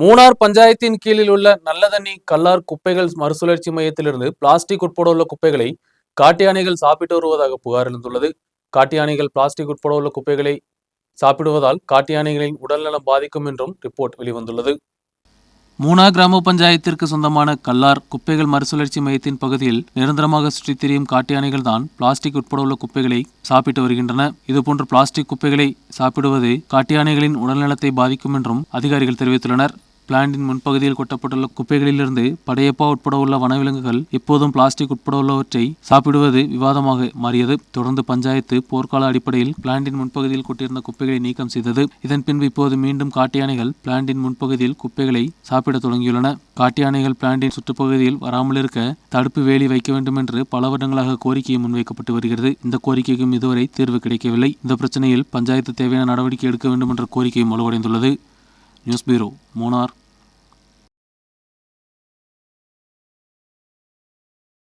மூணார் பஞ்சாயத்தின் கீழில் உள்ள நல்லதண்ணி கல்லார் குப்பைகள் மறுசுழற்சி மையத்திலிருந்து பிளாஸ்டிக் உட்பட உள்ள குப்பைகளை காட்டு யானைகள் சாப்பிட்டு வருவதாக புகார் எழுந்துள்ளது. காட்டு யானைகள் பிளாஸ்டிக் உட்பட உள்ள குப்பைகளை சாப்பிடுவதால் காட்டு யானைகளின் உடல்நலம் பாதிக்கும் என்றும் ரிப்போர்ட் வெளிவந்துள்ளது. மூணார் கிராம பஞ்சாயத்திற்கு சொந்தமான கல்லார் குப்பைகள் மறுசுழற்சி மையத்தின் பகுதியில் நிரந்தரமாக சுற்றித் திரியும் காட்டு யானைகள் தான் பிளாஸ்டிக் உட்பட உள்ள குப்பைகளை சாப்பிட்டு வருகின்றன. இதுபோன்று பிளாஸ்டிக் குப்பைகளை சாப்பிடுவது காட்டு யானைகளின் உடல்நலத்தை பாதிக்கும் என்றும் அதிகாரிகள் தெரிவித்துள்ளனர். பிளான்டின் முன்பகுதியில் கொட்டப்பட்டுள்ள குப்பைகளிலிருந்து படையப்பா உட்பட உள்ள வனவிலங்குகள் எப்போதும் பிளாஸ்டிக் உட்பட உள்ளவற்றை சாப்பிடுவது விவாதமாக மாறியது. தொடர்ந்து பஞ்சாயத்து போர்க்கால அடிப்படையில் பிளான்டின் முன்பகுதியில் கொட்டியிருந்த குப்பைகளை நீக்கம் செய்தது. இதன் பின்பு இப்போது மீண்டும் காட்டு யானைகள் பிளான்டின் முன்பகுதியில் குப்பைகளை சாப்பிட தொடங்கியுள்ளன. காட்டு யானைகள் பிளான்டின் சுற்றுப்பகுதியில் வராமல் இருக்க தடுப்பு வேலி வைக்க வேண்டும் என்று பல வருடங்களாக கோரிக்கை முன்வைக்கப்பட்டு வருகிறது. இந்த கோரிக்கைக்கும் இதுவரை தீர்வு கிடைக்கவில்லை. இந்த பிரச்சனையில் பஞ்சாயத்து தேவையான நடவடிக்கை எடுக்க வேண்டும் என்ற கோரிக்கை வலுவடைந்துள்ளது. News bureau, Munnar.